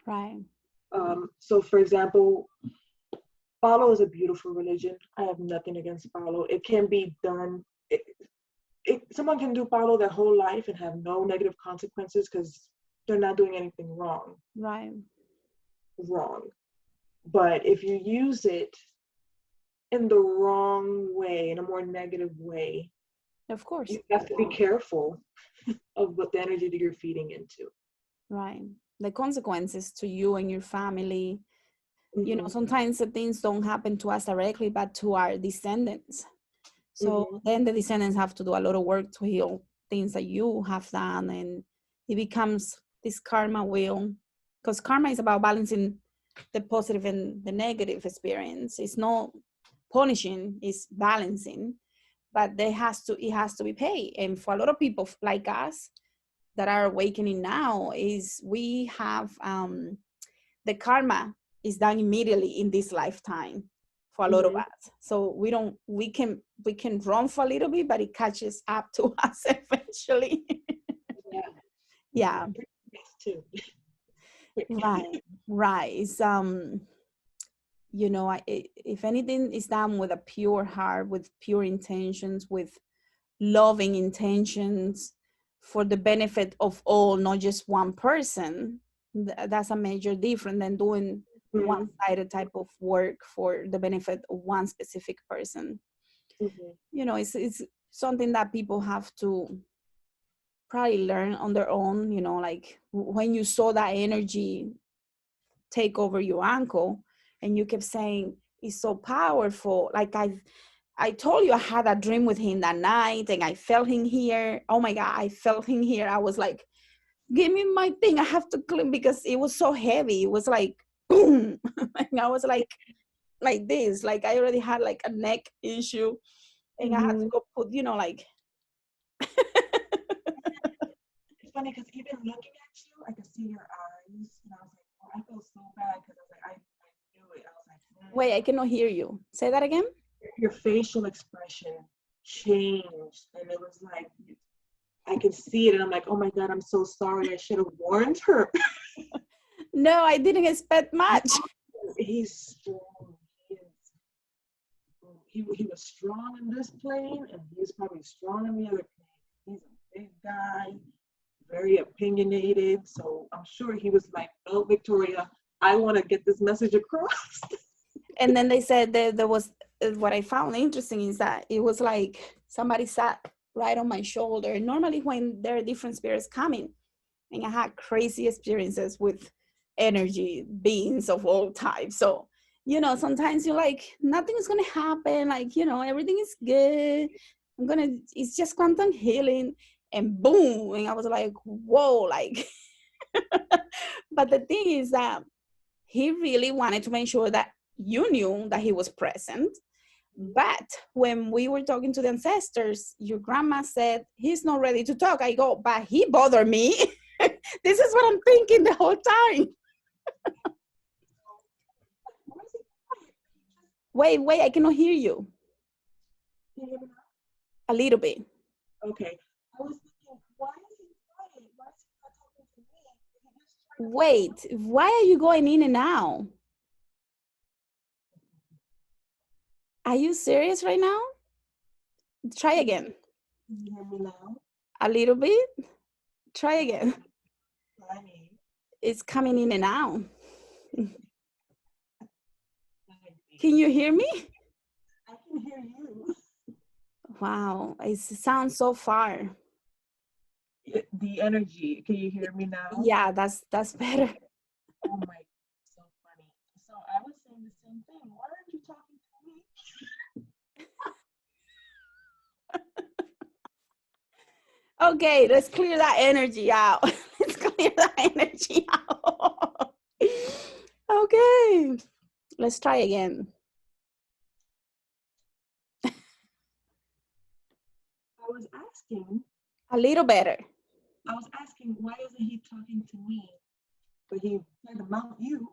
Right. So, for example, Palo is a beautiful religion. I have nothing against Palo. It can be done. Someone can do Palo their whole life and have no negative consequences because they're not doing anything wrong. Right. Wrong. But if you use it in the wrong way, in a more negative way, Of course. you have to be careful of what the energy that you're feeding into. Right. The consequences to you and your family. Mm-hmm. Sometimes the things don't happen to us directly, but to our descendants. So Mm-hmm. then the descendants have to do a lot of work to heal things that you have done, and it becomes this karma wheel, because karma is about balancing the positive and the negative experience. It's not punishing, it's balancing, but it has to be paid. And for a lot of people like us, that are awakening now is we have the karma is done immediately in this lifetime for a lot of Mm-hmm. us. So we can run for a little bit, but it catches up to us eventually. Yeah. Yeah, Pretty fast too. right, right. It's you know, if anything is done with a pure heart, with pure intentions, with loving intentions for the benefit of all, not just one person, that's a major difference than doing Mm-hmm. one-sided type of work for the benefit of one specific person. Mm-hmm. You know, it's something that people have to probably learn on their own. You know, like when you saw that energy take over your uncle and you kept saying it's so powerful, like I told you I had a dream with him that night and I felt him here. Oh my God, I felt him here. I was like, give me my thing. I have to clean because it was so heavy. It was like, boom. And I was like this. Like I already had like a neck issue and I had to Mm-hmm. go put, you know, like, It's funny because even looking at you, I could see your eyes, and I was like, oh, I feel so bad because I was like, I knew it. I was like, wait, I cannot hear you. Say that again. your facial expression changed, and it was like I could see it, and I'm like, oh my God, I'm so sorry. I should have warned her. No, I didn't expect much. He's strong. He was strong in this plane, and he's probably strong in the other plane. He's a big guy, very opinionated. So I'm sure he was like, "Oh, Victoria, I want to get this message across." And then they said that there was what I found interesting is that it was like somebody sat right on my shoulder. Normally, when there are different spirits coming, and I had crazy experiences with energy beings of all types. So, you know, sometimes you're like, nothing is gonna happen. Like, you know, everything is good. It's just quantum healing, and boom. And I was like, whoa, like. But the thing is that he really wanted to make sure that you knew that he was present. But when we were talking to the ancestors, your grandma said, he's not ready to talk. I go, but he bothered me. This is what I'm thinking the whole time. Wait, I cannot hear you. A little bit. Okay. I was thinking, why is he quiet? Why is he not talking to me? He just Wait, why are you going in and out? Are you serious right now? Try again. Can you hear me now? A little bit. Try again. Funny. It's coming in and out. Can you hear me? I can hear you. Wow, it sounds so far. The energy. Can you hear me now? Yeah, that's better. Oh my, so funny. So I was saying the same thing. Why aren't you talking to me? Okay, let's clear that energy out. Let's clear that energy out. Okay, let's try again. I was asking, A little better. why isn't he talking to me? But he tried to mount you.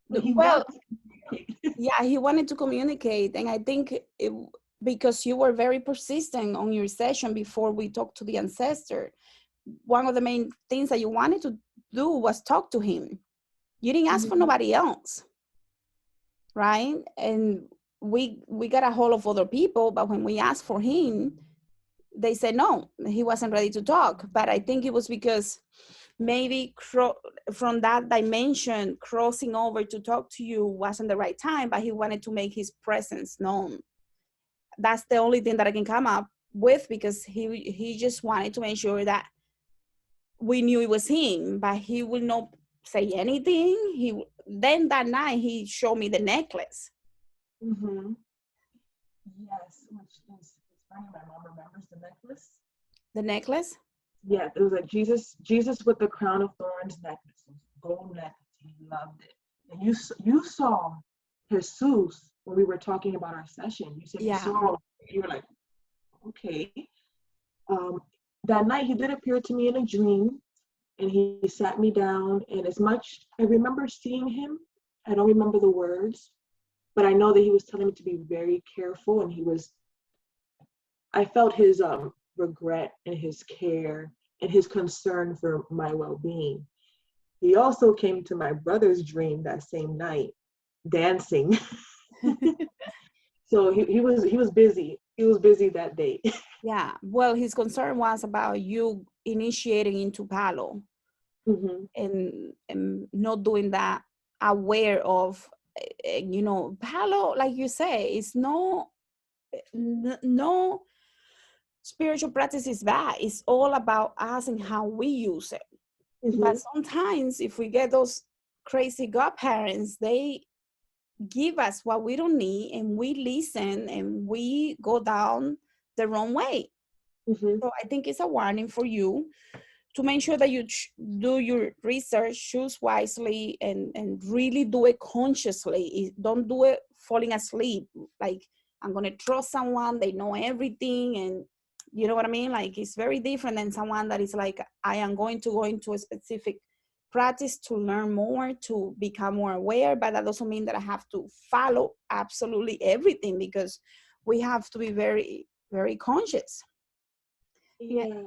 But he Well, wants to communicate. yeah, he wanted to communicate, and I think because you were very persistent on your session before we talked to the ancestor, one of the main things that you wanted to do was talk to him. You didn't ask for nobody else, right? And we got a hold of other people, but when we asked for him, they said no, he wasn't ready to talk. But I think it was because maybe from that dimension, crossing over to talk to you wasn't the right time, but he wanted to make his presence known. That's the only thing that I can come up with, because he just wanted to make sure that we knew it was him, but he would not say anything. Then that night he showed me the necklace. Mm-hmm. Yes, which is funny. My mom remembers the necklace. The necklace? Yeah, it was like Jesus with the crown of thorns necklace, gold necklace. He loved it. And you saw Jesus when we were talking about our session. You said you Yeah. saw. You were like, okay. Um, that night he did appear to me in a dream, and he sat me down. And as much I remember seeing him, I don't remember the words, but I know that he was telling me to be very careful. And I felt his regret and his care and his concern for my well-being. He also came to my brother's dream that same night, dancing. So he was busy. He was busy that day. Yeah. Well, his concern was about you initiating into Palo Mm-hmm. and not doing that, aware of, Palo, like you say, it's no spiritual practice is bad. It's all about us and how we use it. But Mm-hmm. sometimes if we get those crazy godparents, they give us what we don't need and we listen and we go down the wrong way. Mm-hmm. So I think it's a warning for you to make sure that you do your research, choose wisely, and really do it consciously. Don't do it falling asleep. Like, I'm going to trust someone, they know everything. And you know what I mean? Like, it's very different than someone that is like, I am going to go into a specific practice to learn more, to become more aware. But that doesn't mean that I have to follow absolutely everything, because we have to be very, very conscious. Yeah. Yeah.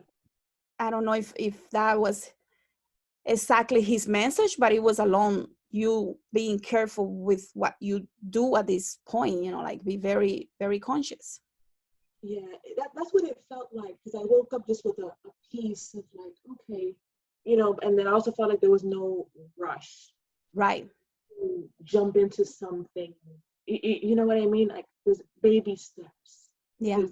I don't know if that was exactly his message, but it was along you being careful with what you do at this point, like be very, very conscious. Yeah, that's what it felt like, because I woke up just with a piece of like, okay, and then I also felt like there was no rush Right. to jump into something. You know what I mean? Like, there's baby steps. Yeah. There's,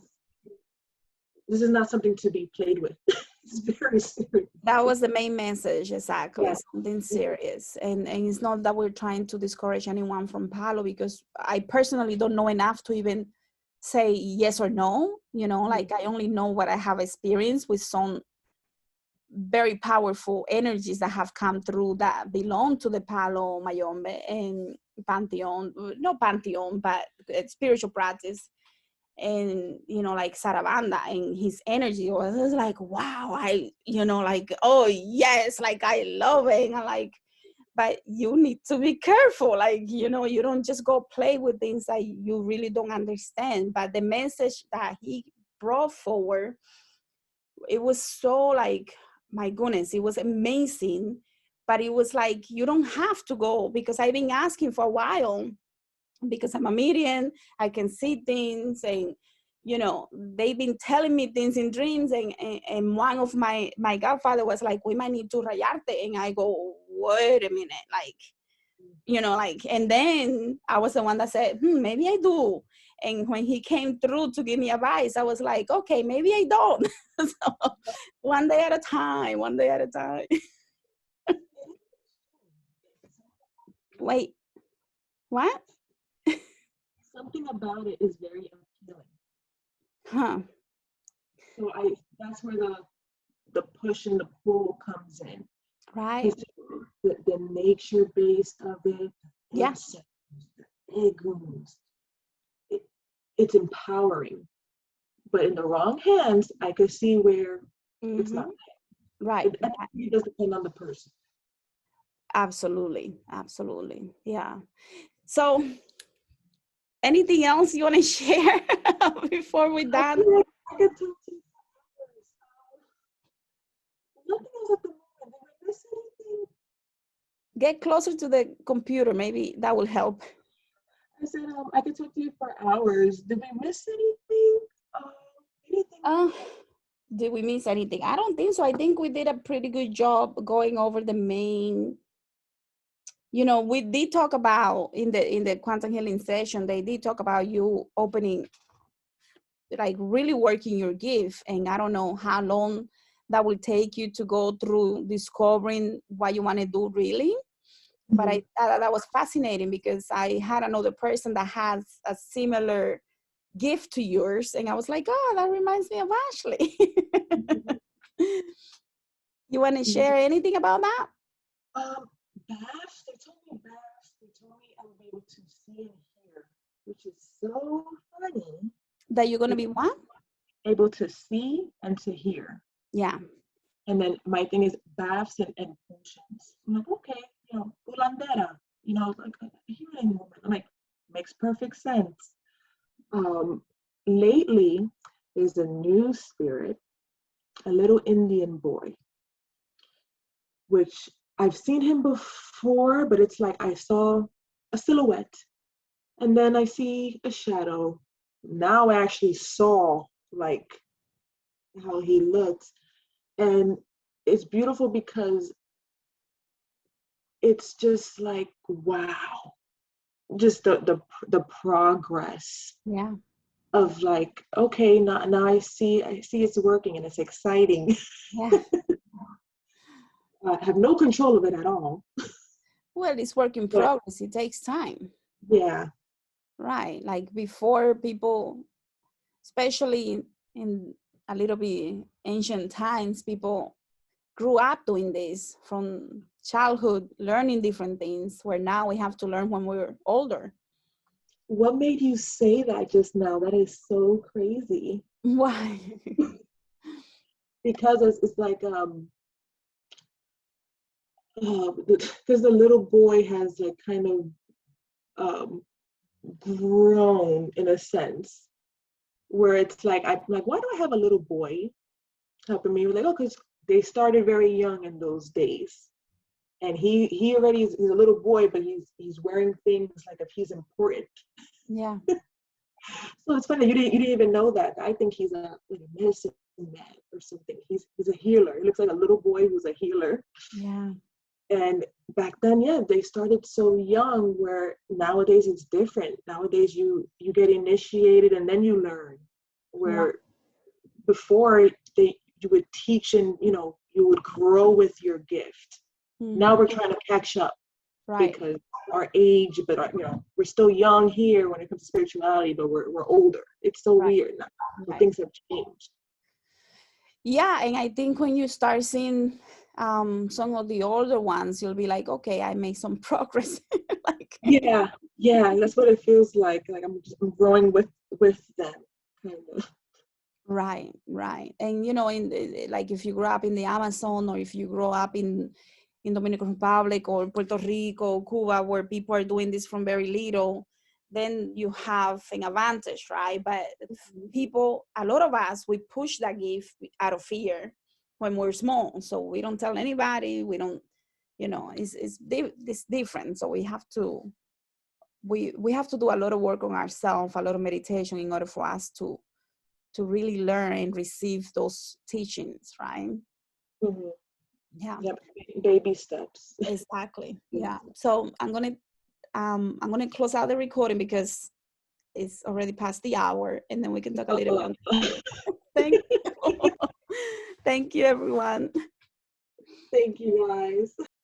this is not something to be played with. It's very serious. That was the main message, exactly. Yeah. Something serious. And it's not that we're trying to discourage anyone from Palo, because I personally don't know enough to even say yes or no. Like, I only know what I have experienced with some very powerful energies that have come through that belong to the Palo Mayombe and Pantheon, not Pantheon, but spiritual practice. And, like Sarabanda and his energy was like, wow, like, oh, yes, like, I love it. And I'm like, but you need to be careful. Like, you don't just go play with things that you really don't understand. But the message that he brought forward, it was so like, my goodness, it was amazing. But it was like, you don't have to go, because I've been asking for a while, because I'm a medium, I can see things. And they've been telling me things in dreams. And one of my godfather was like, we might need to rayarte. And I go, wait a minute, like, like, and then I was the one that said, maybe I do. And when he came through to give me advice, I was like, okay, maybe I don't. So, one day at a time, one day at a time. Wait, what? Something about it is very appealing. Huh. So that's where the push and the pull comes in. Right. Because the nature based of it, the Yeah. insects, the eggs, it's empowering. But in the wrong hands, I could see where it's not. Right. It does depend on the person. Absolutely. Absolutely. Yeah. So, anything else you want to share before we're I done? feel like I could talk to you for hours. Nothing else at the moment. Did we miss anything? Get closer to the computer. Maybe that will help. I said I could talk to you for hours. Did we miss anything? Anything? Uh, did we miss anything? I don't think so. I think we did a pretty good job going over the main. We did talk about in the quantum healing session. They did talk about you opening, like, really working your gift. And I don't know how long that will take you to go through discovering what you want to do, really. But I that was fascinating, because I had another person that has a similar gift to yours, and I was like, oh, that reminds me of Ashley. You want to share anything about that? Bash, they told me I would be able to see and hear, which is so funny. That you're going to be what? Able to see and to hear. Yeah. And then my thing is baths and potions. I'm like, okay, Ulandera, like a healing woman. I'm like, makes perfect sense. Um, lately, there's a new spirit, a little Indian boy, which I've seen him before, but it's like I saw a silhouette and then I see a shadow. Now I actually saw like how he looks. And it's beautiful because it's just like, wow, just the progress Yeah. of like, okay, now I see it's working and it's exciting. Yeah. I have no control of it at all. Well, it's work in But progress. It takes time. yeah. Right. Like before, people, especially in a little bit ancient times, people grew up doing this from childhood, learning different things, where now we have to learn when we're older. What made you say that just now? That is so crazy. Why? Because it's like because the little boy has like kind of um grown in a sense where it's like I'm like, why do I have a little boy helping me? We're like, oh, because they started very young in those days. And he already is, he's a little boy, but he's wearing things like if he's important. Yeah. So it's funny, you didn't even know that. I think he's like a medicine man or something. He's a healer. He looks like a little boy who's a healer. Yeah. And back then, yeah, they started so young where nowadays it's different. Nowadays you get initiated and then you learn. Right. Where before you would teach and you would grow with your gift. Now Mm-hmm. we're trying to catch up Right. because our age, but we're still young here when it comes to spirituality, but we're older. It's so Right. weird now. So Right. things have changed. Yeah, and I think when you start seeing some of the older ones, you'll be like, okay, I made some progress. Like, Yeah, that's what it feels like. Like I'm growing with them, kind of. right, right. And like if you grow up in the Amazon, or if you grow up in Dominican Republic or Puerto Rico, Cuba, where people are doing this from very little, then you have an advantage, right? But people, a lot of us, we push that gift out of fear when we're small. So we don't tell anybody. We don't, it's different. So we have to do a lot of work on ourselves, a lot of meditation, in order for us to really learn and receive those teachings, right? Mm-hmm. Yeah, Yep, baby steps. exactly. Yeah. So I'm gonna close out the recording because it's already past the hour, and then we can talk a little bit on Friday. Thank you. Thank you, everyone. Thank you, guys.